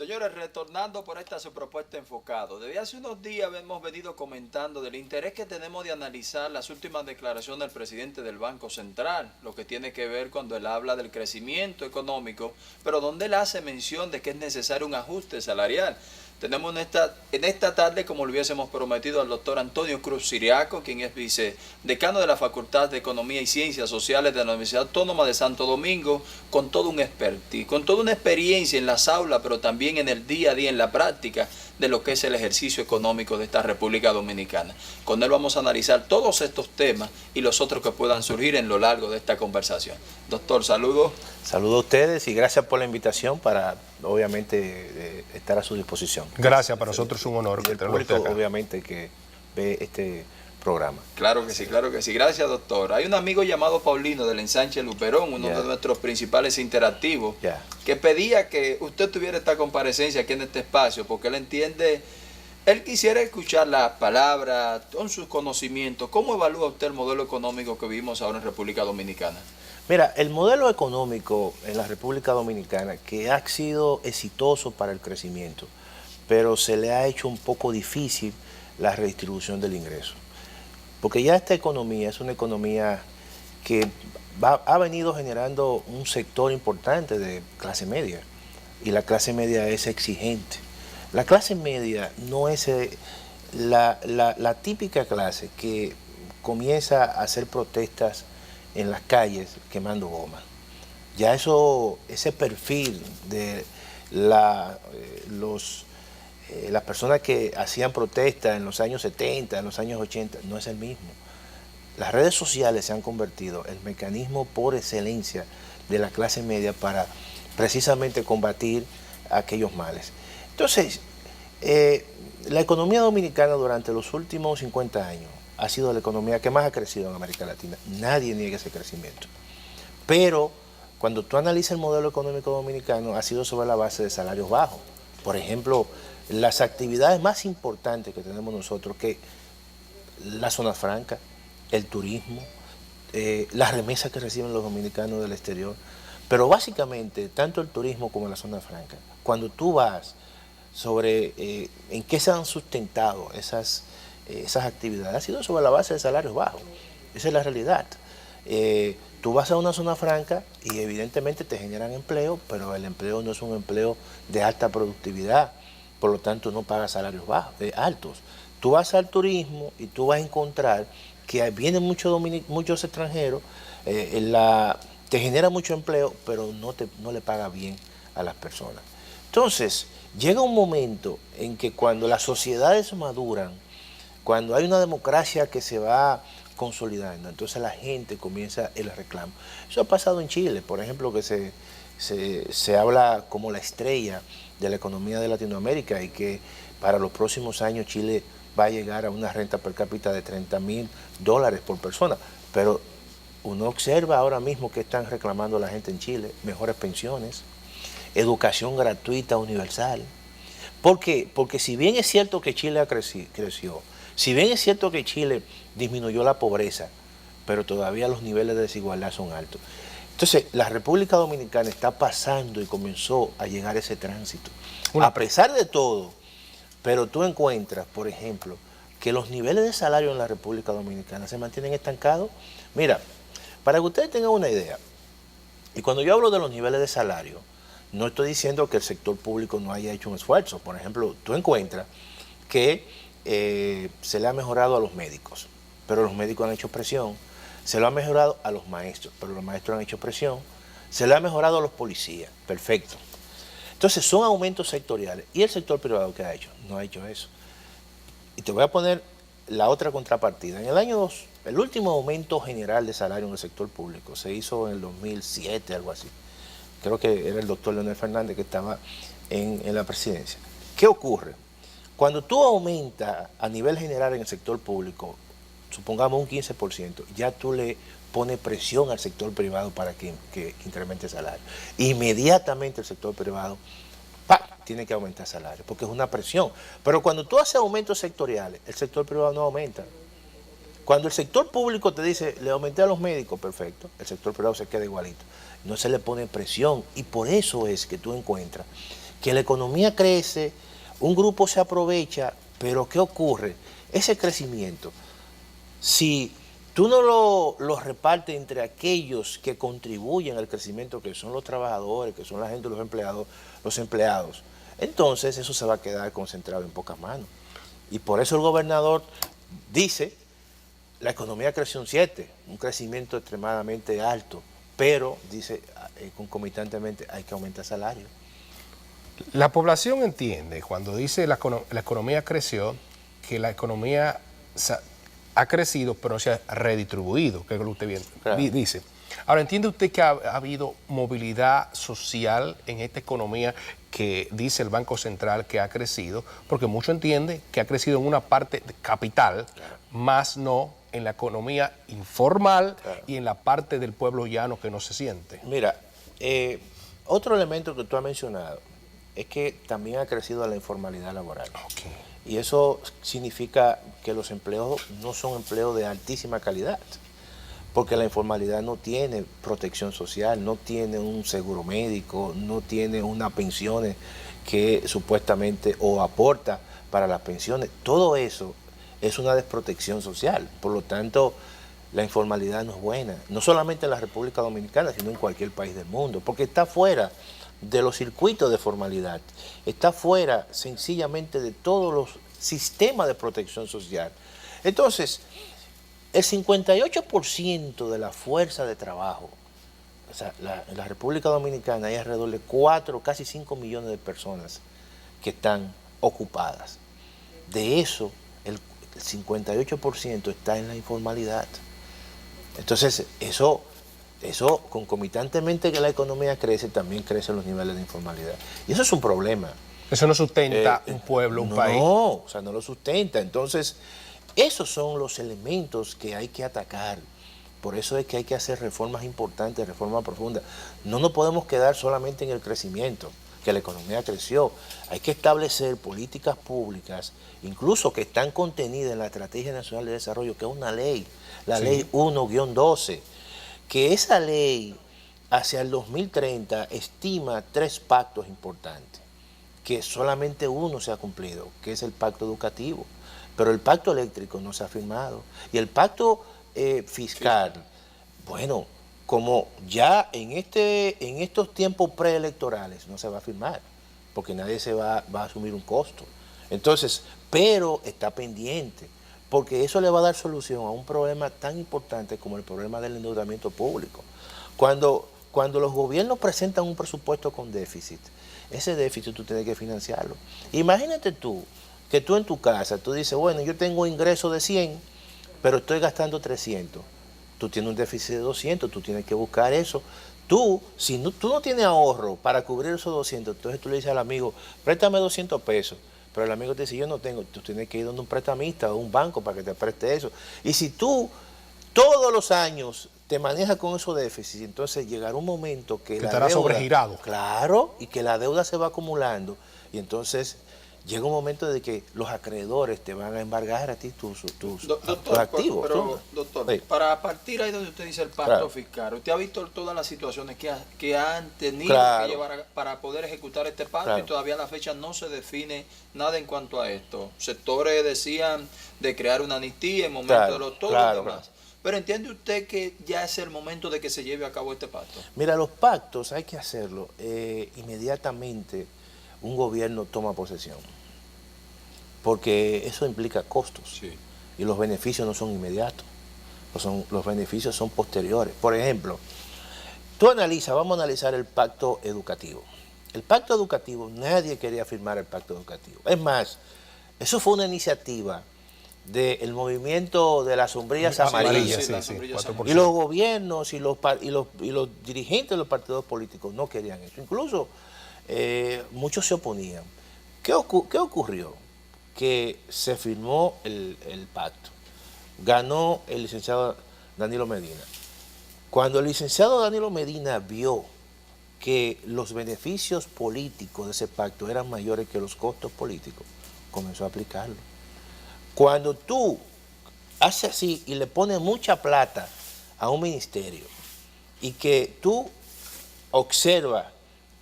Señores, retornando por esta su propuesta enfocado. Desde hace unos días hemos venido comentando del interés que tenemos de analizar las últimas declaraciones del presidente del Banco Central, lo que tiene que ver cuando él habla del crecimiento económico, pero donde él hace mención de que es necesario un ajuste salarial. Tenemos en esta tarde, como le hubiésemos prometido, al doctor Antonio Cruz Siriaco, quien es vicedecano de la Facultad de Economía y Ciencias Sociales de la Universidad Autónoma de Santo Domingo, con todo un expertise, con toda una experiencia en las aulas, pero también en el día a día, en la práctica de lo que es el ejercicio económico de esta República Dominicana. Con él vamos a analizar todos estos temas y los otros que puedan surgir en lo largo de esta conversación. Doctor, saludos. Saludos a ustedes y gracias por la invitación para, obviamente, estar a su disposición. Gracias, para nosotros es un honor que tenerlo acá. Obviamente, que ve este programa. Claro que sí, claro que sí. Gracias, doctor. Hay un amigo llamado Paulino del Ensanche Luperón, uno de nuestros principales interactivos, que pedía que usted tuviera esta comparecencia aquí en este espacio, porque él entiende, él quisiera escuchar las palabras, con sus conocimientos. ¿Cómo evalúa usted el modelo económico que vivimos ahora en República Dominicana? Mira, el modelo económico en la República Dominicana, que ha sido exitoso para el crecimiento, pero se le ha hecho un poco difícil la redistribución del ingreso. Porque ya esta economía es una economía que ha venido generando un sector importante de clase media, y la clase media es exigente. La clase media no es la típica clase que comienza a hacer protestas en las calles quemando goma. Ya ese perfil de las personas que hacían protestas en los años 70, en los años 80, no es el mismo. Las redes sociales se han convertido en el mecanismo por excelencia de la clase media para precisamente combatir aquellos males. Entonces, la economía dominicana durante los últimos 50 años ha sido la economía que más ha crecido en América Latina. Nadie niega ese crecimiento. Pero cuando tú analizas el modelo económico dominicano, ha sido sobre la base de salarios bajos. Por ejemplo, las actividades más importantes que tenemos nosotros, que la zona franca, el turismo, las remesas que reciben los dominicanos del exterior, pero básicamente tanto el turismo como la zona franca, cuando tú vas sobre en qué se han sustentado esas actividades, ha sido sobre la base de salarios bajos. Esa es la realidad. Tú vas a una zona franca y evidentemente te generan empleo, pero el empleo no es un empleo de alta productividad, por lo tanto no pagas salarios altos. Tú vas al turismo y tú vas a encontrar que vienen muchos extranjeros, te genera mucho empleo, pero no le paga bien a las personas. Entonces, llega un momento en que cuando las sociedades maduran, cuando hay una democracia que se va consolidando, entonces la gente comienza el reclamo. Eso ha pasado en Chile, por ejemplo, que se habla como la estrella de la economía de Latinoamérica y que para los próximos años Chile va a llegar a una renta per cápita de $30,000 por persona. Pero uno observa ahora mismo que están reclamando la gente en Chile: mejores pensiones, educación gratuita universal. ¿Por qué? Porque si bien es cierto que Chile creció, si bien es cierto que Chile disminuyó la pobreza, pero todavía los niveles de desigualdad son altos. Entonces, la República Dominicana está pasando y comenzó a llegar ese tránsito. A pesar de todo, pero tú encuentras, por ejemplo, que los niveles de salario en la República Dominicana se mantienen estancados. Mira, para que ustedes tengan una idea, y cuando yo hablo de los niveles de salario, no estoy diciendo que el sector público no haya hecho un esfuerzo. Por ejemplo, tú encuentras que se le ha mejorado a los médicos, pero los médicos han hecho presión. Se lo ha mejorado a los maestros, pero los maestros han hecho presión. Se le ha mejorado a los policías, perfecto. Entonces son aumentos sectoriales. ¿Y el sector privado qué ha hecho? No ha hecho eso. Y te voy a poner la otra contrapartida. En el año 2, el último aumento general de salario en el sector público se hizo en el 2007, algo así. Creo que era el doctor Leonel Fernández que estaba en la presidencia. ¿Qué ocurre? Cuando tú aumentas a nivel general en el sector público, supongamos un 15%, ya tú le pones presión al sector privado para que incremente el salario. Inmediatamente el sector privado tiene que aumentar salario, porque es una presión. Pero cuando tú haces aumentos sectoriales, el sector privado no aumenta. Cuando el sector público te dice, le aumenté a los médicos, perfecto, el sector privado se queda igualito. No se le pone presión, y por eso es que tú encuentras que la economía crece, un grupo se aprovecha, pero ¿qué ocurre? Ese crecimiento, si tú no lo repartes entre aquellos que contribuyen al crecimiento, que son los trabajadores, que son la gente, los empleados, entonces eso se va a quedar concentrado en pocas manos. Y por eso el gobernador dice, la economía creció un 7, un crecimiento extremadamente alto, pero dice concomitantemente hay que aumentar salario. La población entiende, cuando dice la economía creció, que la economía ha crecido, pero no se ha redistribuido, que es lo que usted bien dice. Ahora, ¿entiende usted que ha habido movilidad social en esta economía que dice el Banco Central que ha crecido? Porque muchos entienden que ha crecido en una parte de capital, más no en la economía informal y en la parte del pueblo llano que no se siente. Mira, otro elemento que tú has mencionado es que también ha crecido la informalidad laboral. Okay. Y eso significa que los empleos no son empleos de altísima calidad, porque la informalidad no tiene protección social, no tiene un seguro médico, no tiene unas pensiones que supuestamente o aporta para las pensiones. Todo eso es una desprotección social. Por lo tanto, la informalidad no es buena, no solamente en la República Dominicana, sino en cualquier país del mundo, porque está fuera de los circuitos de formalidad, está fuera sencillamente de todos los sistemas de protección social. Entonces, el 58% de la fuerza de trabajo, o sea, en la República Dominicana hay alrededor de 4, casi 5 millones de personas que están ocupadas. De eso, el 58% está en la informalidad. Entonces, eso concomitantemente que la economía crece, también crecen los niveles de informalidad. Y eso es un problema. Eso no sustenta un pueblo, un país. No, o sea, no lo sustenta. Entonces, esos son los elementos que hay que atacar. Por eso es que hay que hacer reformas importantes, reformas profundas. No nos podemos quedar solamente en el crecimiento, que la economía creció. Hay que establecer políticas públicas, incluso que están contenidas en la Estrategia Nacional de Desarrollo, que es una ley, la Ley 1-12, que esa ley hacia el 2030 estima 3 pactos importantes, que solamente uno se ha cumplido, que es el pacto educativo, pero el pacto eléctrico no se ha firmado. Y el pacto fiscal, bueno, como ya en estos tiempos preelectorales no se va a firmar, porque nadie va a asumir un costo. Entonces, pero está pendiente, porque eso le va a dar solución a un problema tan importante como el problema del endeudamiento público. Cuando los gobiernos presentan un presupuesto con déficit, ese déficit tú tienes que financiarlo. Imagínate tú, que tú en tu casa, tú dices, bueno, yo tengo ingreso de 100, pero estoy gastando 300. Tú tienes un déficit de 200, tú tienes que buscar eso. Tú, si no, tú no tienes ahorro para cubrir esos 200, entonces tú le dices al amigo, préstame 200 pesos. Pero el amigo te dice, yo no tengo, tú tienes que ir donde un prestamista o un banco para que te preste eso. Y si tú todos los años te manejas con esos déficits, entonces llegará un momento que la estará deuda, sobregirado. Claro, y que la deuda se va acumulando. Y entonces llega un momento de que los acreedores te van a embargar a ti tus activos. Pero, doctor, sí, para partir ahí donde usted dice el pacto fiscal, usted ha visto todas las situaciones que han tenido que llevar para poder ejecutar este pacto y todavía a la fecha no se define nada en cuanto a esto. Sectores decían de crear una amnistía en momento de todo lo demás. Pero ¿entiende usted que ya es el momento de que se lleve a cabo este pacto? Mira, los pactos hay que hacerlo inmediatamente un gobierno toma posesión, porque eso implica costos, sí, y los beneficios no son inmediatos, los beneficios son posteriores. Por ejemplo, vamos a analizar el pacto educativo. El pacto educativo, nadie quería firmar el pacto educativo. Es más, eso fue una iniciativa del movimiento de las sombrillas amarillas. Y los gobiernos y los dirigentes de los partidos políticos no querían eso. Incluso muchos se oponían. ¿Qué ocurrió? Que se firmó el pacto. Ganó el licenciado Danilo Medina. Cuando el licenciado Danilo Medina vio que los beneficios políticos de ese pacto eran mayores que los costos políticos, comenzó a aplicarlo. Cuando tú haces así y le pones mucha plata a un ministerio y que tú observas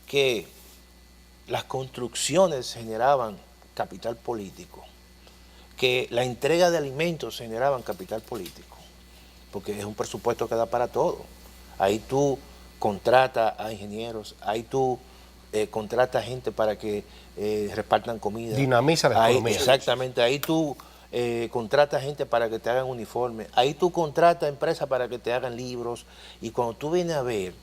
que las construcciones generaban capital político, que la entrega de alimentos generaban capital político, porque es un presupuesto que da para todo. Ahí tú contratas a ingenieros, ahí tú contratas gente para que repartan comida. Dinamiza la economía. Exactamente, ahí tú contratas gente para que te hagan uniformes, ahí tú contratas empresas para que te hagan libros, y cuando tú vienes a ver,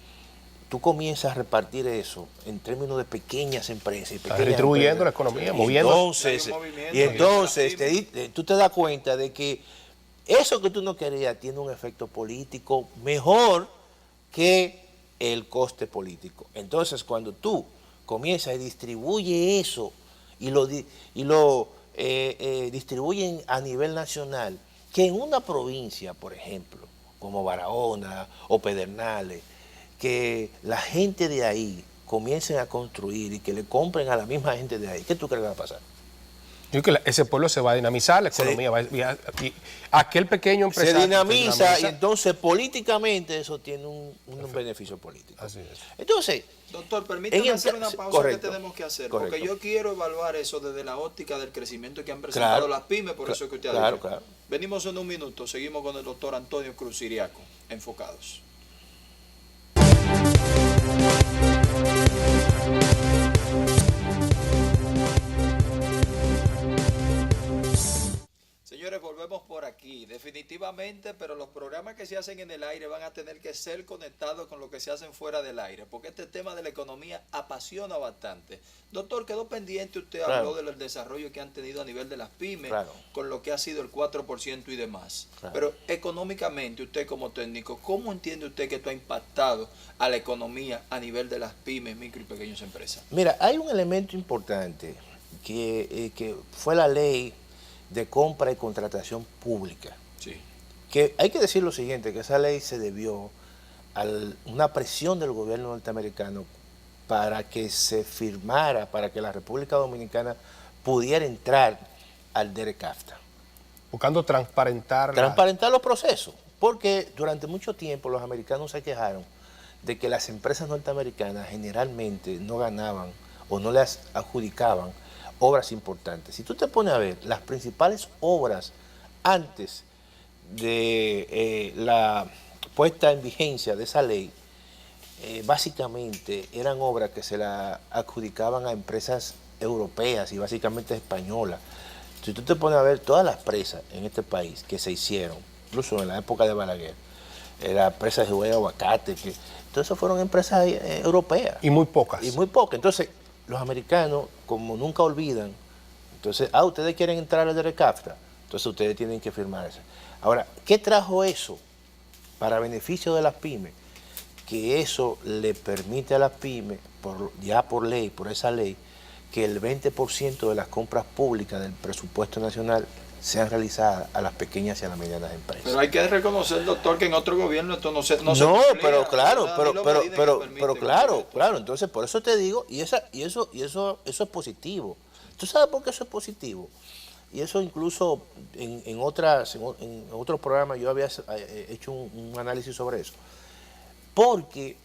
tú comienzas a repartir eso en términos de pequeñas empresas. Está distribuyendo la economía, moviendo. Y entonces tú te das cuenta de que eso que tú no querías tiene un efecto político mejor que el coste político. Entonces, cuando tú comienzas y distribuye eso y lo distribuyen a nivel nacional, que en una provincia, por ejemplo, como Barahona o Pedernales, que la gente de ahí comiencen a construir y que le compren a la misma gente de ahí, ¿qué tú crees que va a pasar? Yo creo que ese pueblo se va a dinamizar, la economía va y aquel pequeño empresario se dinamiza y entonces políticamente eso tiene un beneficio político. Así es. Entonces, doctor, permítame hacer una pausa. Correcto, que tenemos que hacer, correcto. porque yo quiero evaluar eso desde la óptica del crecimiento que han presentado las pymes, por eso que usted ha dicho. Claro. Venimos en un minuto, seguimos con el doctor Antonio Cruz Siriaco, enfocados. Señores, volvemos por aquí, definitivamente, pero los programas que se hacen en el aire van a tener que ser conectados con lo que se hacen fuera del aire, porque este tema de la economía apasiona bastante. Doctor, quedó pendiente, usted habló del desarrollo que han tenido a nivel de las pymes, con lo que ha sido el 4% y demás. Pero económicamente, usted como técnico, ¿cómo entiende usted que esto ha impactado a la economía a nivel de las pymes, micro y pequeñas empresas? Mira, hay un elemento importante que fue la ley de compra y contratación pública. Sí. Que hay que decir lo siguiente, que esa ley se debió a una presión del gobierno norteamericano para que se firmara, para que la República Dominicana pudiera entrar al DERECAFTA. Buscando transparentar los procesos, porque durante mucho tiempo los americanos se quejaron de que las empresas norteamericanas generalmente no ganaban o no les adjudicaban obras importantes. Si tú te pones a ver, las principales obras antes de la puesta en vigencia de esa ley, básicamente eran obras que se la adjudicaban a empresas europeas y básicamente españolas. Si tú te pones a ver todas las presas en este país que se hicieron, incluso en la época de Balaguer, la presa de Huella Aguacate, todas esas fueron empresas europeas. Y muy pocas. Entonces, los americanos, como nunca olvidan, entonces, ustedes quieren entrar al DERECAFTA, entonces ustedes tienen que firmar eso. Ahora, ¿qué trajo eso para beneficio de las pymes? Que eso le permite a las pymes, ya por ley, por esa ley, que el 20% de las compras públicas del presupuesto nacional sean realizadas a las pequeñas y a las medianas empresas. Pero hay que reconocer, doctor, que en otro gobierno esto no se pero claro, claro, entonces por eso te digo, y eso es positivo. ¿Tú sabes por qué eso es positivo? Y eso incluso en otros programas yo había hecho un análisis sobre eso. Porque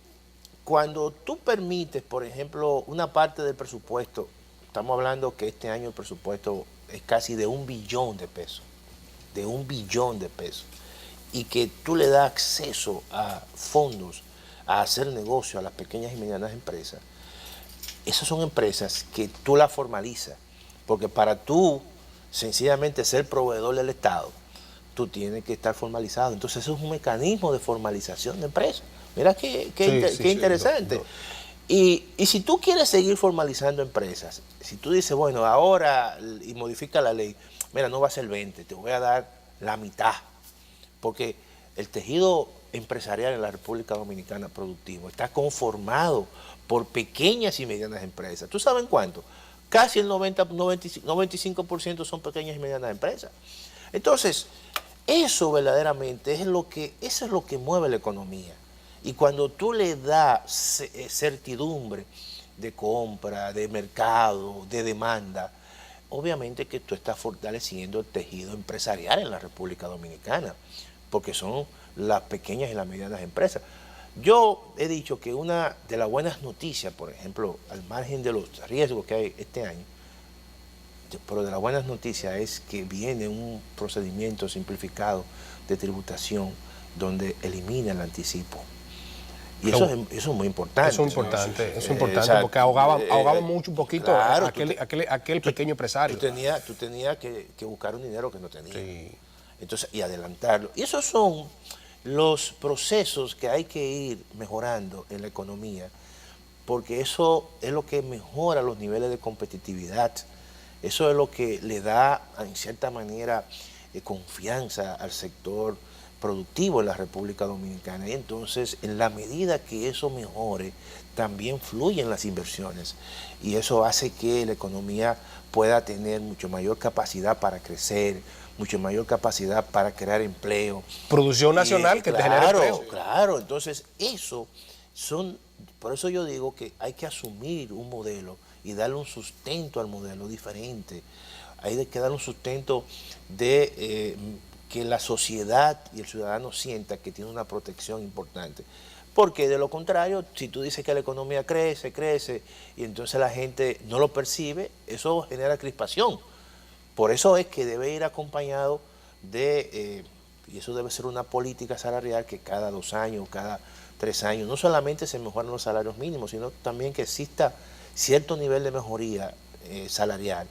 cuando tú permites, por ejemplo, una parte del presupuesto, estamos hablando que este año el presupuesto es casi de $1 billón, y que tú le das acceso a fondos, a hacer negocio a las pequeñas y medianas empresas, esas son empresas que tú las formalizas, porque para tú sencillamente ser proveedor del Estado, tú tienes que estar formalizado. Entonces eso es un mecanismo de formalización de empresas. Mira qué interesante. Y si tú quieres seguir formalizando empresas, si tú dices, bueno, ahora, y modifica la ley, mira, no va a ser 20, te voy a dar la mitad, porque el tejido empresarial en la República Dominicana productivo está conformado por pequeñas y medianas empresas. ¿Tú sabes cuánto? Casi el 95% son pequeñas y medianas empresas. Entonces, eso verdaderamente eso es lo que mueve la economía. Y cuando tú le das certidumbre de compra, de mercado, de demanda, obviamente que tú estás fortaleciendo el tejido empresarial en la República Dominicana, porque son las pequeñas y las medianas empresas. Yo he dicho que una de las buenas noticias, por ejemplo, al margen de los riesgos que hay este año, pero de las buenas noticias es que viene un procedimiento simplificado de tributación donde elimina el anticipo. Y eso es muy importante. Eso es importante, porque ahogaba mucho un poquito claro, aquel pequeño empresario. Tú tenías que buscar un dinero que no tenías. Sí. Entonces, y adelantarlo. Y esos son los procesos que hay que ir mejorando en la economía, porque eso es lo que mejora los niveles de competitividad. Eso es lo que le da, en cierta manera, confianza al sector productivo en la República Dominicana. Y entonces, en la medida que eso mejore, también fluyen las inversiones. Y eso hace que la economía pueda tener mucho mayor capacidad para crecer, mucho mayor capacidad para crear empleo. Producción nacional que te genera empleo. Claro, entonces por eso yo digo que hay que asumir un modelo y darle un sustento al modelo diferente. Hay que darle un sustento de que la sociedad y el ciudadano sienta que tiene una protección importante. Porque de lo contrario, si tú dices que la economía crece, y entonces la gente no lo percibe, eso genera crispación. Por eso es que debe ir acompañado de, y eso debe ser una política salarial que cada 2 años, cada 3 años, no solamente se mejoran los salarios mínimos, sino también que exista cierto nivel de mejoría salarial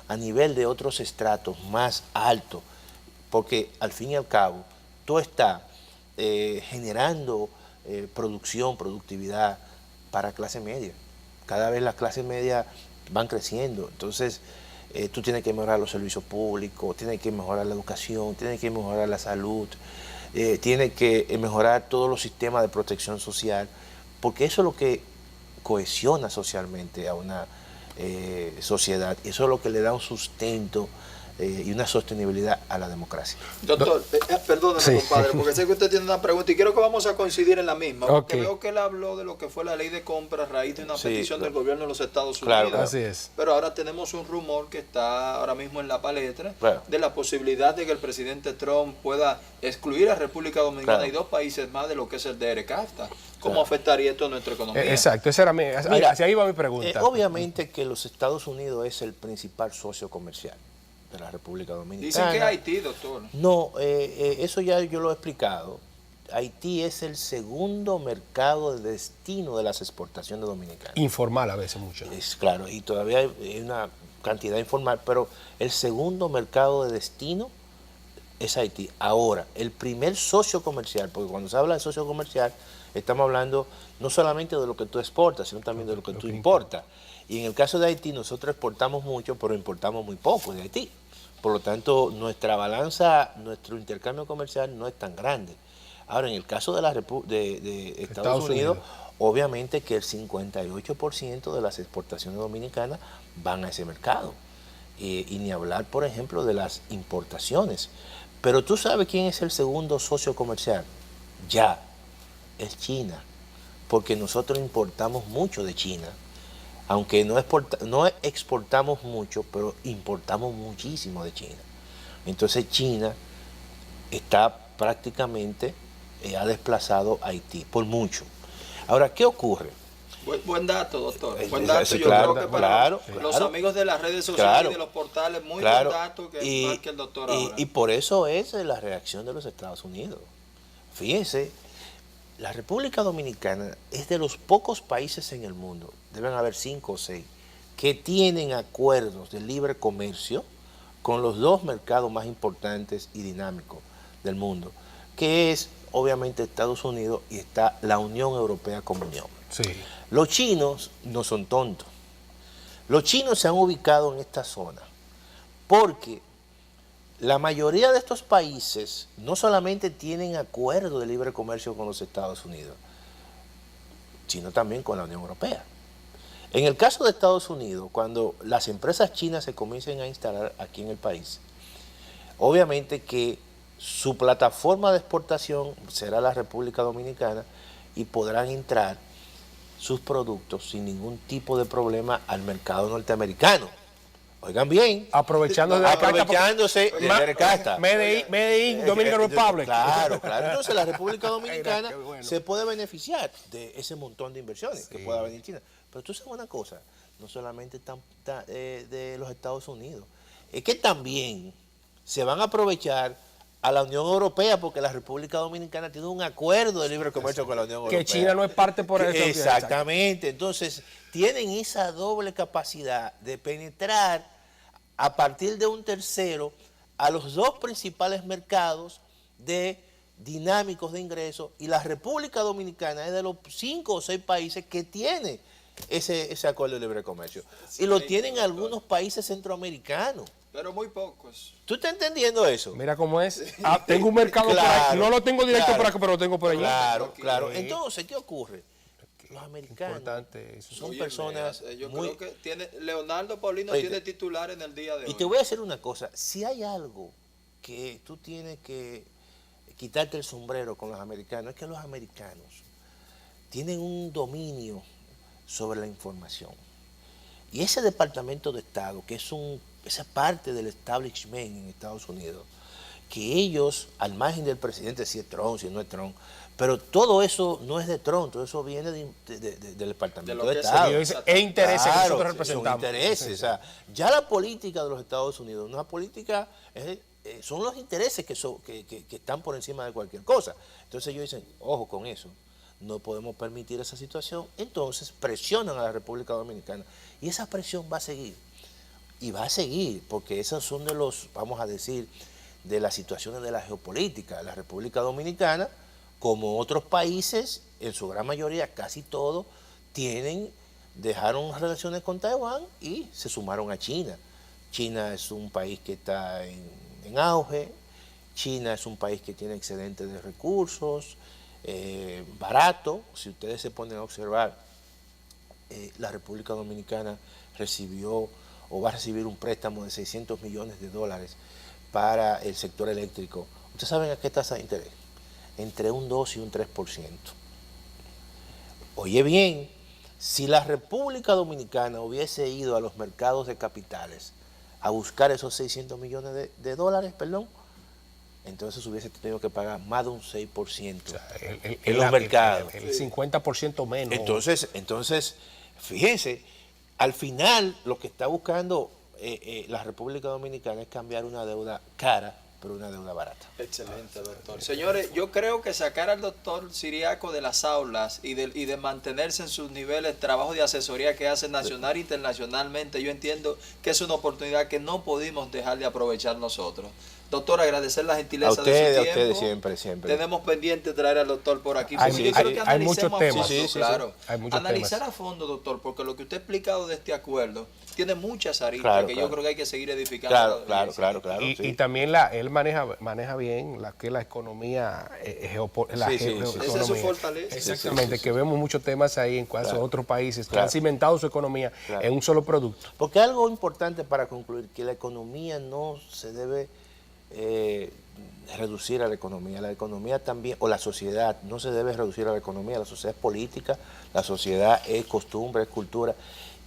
a nivel de otros estratos más altos, porque al fin y al cabo todo está generando productividad para clase media. Cada vez las clases medias van creciendo, entonces tú tienes que mejorar los servicios públicos, tienes que mejorar la educación, tienes que mejorar la salud, tienes que mejorar todos los sistemas de protección social, porque eso es lo que cohesiona socialmente a una sociedad, y eso es lo que le da un sustento y una sostenibilidad a la democracia. Doctor, perdóneme, Sí. compadre, porque sé que usted tiene una pregunta y creo que vamos a coincidir en la misma. Porque Ok. veo que él habló de lo que fue la ley de compra a raíz de una Sí, petición claro. del gobierno de los Estados Claro, Unidos. Así es. Pero ahora tenemos un rumor que está ahora mismo en la palestra Claro. de la posibilidad de que el presidente Trump pueda excluir a República Dominicana Claro. y 2 países más de lo que es el DRCAFTA. ¿Cómo Claro. afectaría esto a nuestra economía? Exacto, hacia ahí va mi pregunta. Obviamente que los Estados Unidos es el principal socio comercial de la República Dominicana. Dicen que es Haití, doctor. No, eso ya yo lo he explicado. Haití es el segundo mercado de destino de las exportaciones dominicanas. Informal a veces mucho. Es claro, y todavía hay una cantidad informal, pero el segundo mercado de destino es Haití. Ahora, el primer socio comercial, porque cuando se habla de socio comercial, estamos hablando no solamente de lo que tú exportas, sino también de lo que tú importas. Y en el caso de Haití, nosotros exportamos mucho, pero importamos muy poco de Haití. Por lo tanto, nuestra balanza, nuestro intercambio comercial no es tan grande. Ahora, en el caso de Estados Unidos, obviamente que el 58% de las exportaciones dominicanas van a ese mercado. Y ni hablar, por ejemplo, de las importaciones. Pero tú sabes quién es el segundo socio comercial. Ya, es China. Porque nosotros importamos mucho de China. Aunque no exportamos mucho, pero importamos muchísimo de China. Entonces China está prácticamente, ha desplazado a Haití, por mucho. Ahora, ¿qué ocurre? Buen dato, doctor. Buen Sí, dato. Yo claro, creo que para los claro. amigos de las redes sociales Claro, y de los portales, muy claro. buen dato que más que el doctor ahora. Y por eso es la reacción de los Estados Unidos. Fíjense, la República Dominicana es de los pocos países en el mundo, deben haber 5 o 6, que tienen acuerdos de libre comercio con los 2 mercados más importantes y dinámicos del mundo, que es obviamente Estados Unidos y está la Unión Europea como unión. Sí. Los chinos no son tontos. Los chinos se han ubicado en esta zona porque la mayoría de estos países no solamente tienen acuerdo de libre comercio con los Estados Unidos, sino también con la Unión Europea. En el caso de Estados Unidos, cuando las empresas chinas se comiencen a instalar aquí en el país, obviamente que su plataforma de exportación será la República Dominicana y podrán entrar sus productos sin ningún tipo de problema al mercado norteamericano. Oigan bien. Aprovechándose de la casta. Medellín, Dominican Republic. Claro. Entonces la República Dominicana se puede beneficiar de ese montón de inversiones que pueda venir China. Pero tú sabes una cosa, no solamente de los Estados Unidos, es que también se van a aprovechar a la Unión Europea, porque la República Dominicana tiene un acuerdo de libre comercio con la Unión Europea. Que China no es parte por eso. Exactamente. Entonces, tienen esa doble capacidad de penetrar a partir de un tercero a los dos principales mercados dinámicos de ingresos, y la República Dominicana es de los 5 o 6 países que tiene ese acuerdo de libre comercio. Y lo tienen algunos países centroamericanos. Pero muy pocos. ¿Tú estás entendiendo eso? Mira cómo es. Tengo un mercado por aquí. No lo tengo directo por acá, pero lo tengo por allá. Claro. Entonces, ¿qué ocurre? Los americanos son personas yo creo que Leonardo Paulino tiene titular en el día de hoy. Y te voy a decir una cosa. Si hay algo que tú tienes que quitarte el sombrero con los americanos, es que los americanos tienen un dominio sobre la información. Y ese Departamento de Estado, que es esa parte del establishment en Estados Unidos, que ellos, al margen del presidente, si es Trump, si no es Trump, pero todo eso no es de Trump, todo eso viene del Departamento de Estado. Es intereses que nosotros representamos. Son intereses. O sea, ya la política de los Estados Unidos, una política, son los intereses que están por encima de cualquier cosa. Entonces ellos dicen, ojo con eso, no podemos permitir esa situación. Entonces presionan a la República Dominicana y esa presión va a seguir. Y va a seguir, porque esos son de los, vamos a decir, de las situaciones de la geopolítica. La República Dominicana, como otros países, en su gran mayoría, casi todos, dejaron relaciones con Taiwán y se sumaron a China. China es un país que está en auge, China es un país que tiene excedente de recursos, barato. Si ustedes se ponen a observar, la República Dominicana recibió o va a recibir un préstamo de $600 millones para el sector eléctrico. ¿Ustedes saben a qué tasa de interés? Entre un 2 y un 3%. Oye bien, si la República Dominicana hubiese ido a los mercados de capitales a buscar esos $600 millones de dólares, entonces hubiese tenido que pagar más de un 6% en los mercados. El 50% menos. Entonces, fíjense, al final lo que está buscando la República Dominicana es cambiar una deuda cara por una deuda barata. Excelente, doctor. Señores, yo creo que sacar al doctor Ciriaco de las aulas y de mantenerse en sus niveles, trabajo de asesoría que hace nacional e internacionalmente, yo entiendo que es una oportunidad que no pudimos dejar de aprovechar nosotros. Doctor, agradecer la gentileza de su tiempo. A ustedes siempre. Tenemos pendiente traer al doctor por aquí. Hay muchos temas. Claro. Hay muchos analizar temas a fondo, doctor, porque lo que usted ha explicado de este acuerdo tiene muchas aristas yo creo que hay que seguir edificando. Claro. Y también él maneja bien la economía Esa es su fortaleza. Exactamente, que vemos muchos temas ahí en cuanto a otros países que han cimentado su economía en un solo producto. Porque algo importante para concluir, que la economía no se debe reducir a la economía también, o la sociedad no se debe reducir a la economía, la sociedad es política, la sociedad es costumbre, es cultura,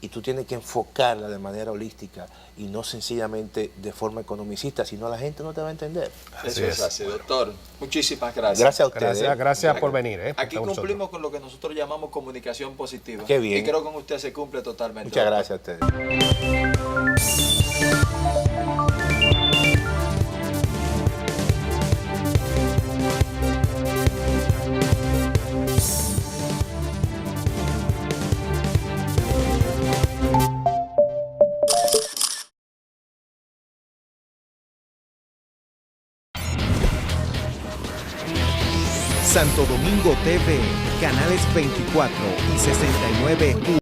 y tú tienes que enfocarla de manera holística y no sencillamente de forma economicista, si no la gente no te va a entender. Eso es así, doctor. Muchísimas gracias. Gracias a ustedes. Gracias por venir. Aquí cumplimos con lo que nosotros llamamos comunicación positiva. Qué bien. Y creo que con usted se cumple totalmente. Muchas gracias a ustedes. Santo Domingo TV, canales 24 y 69.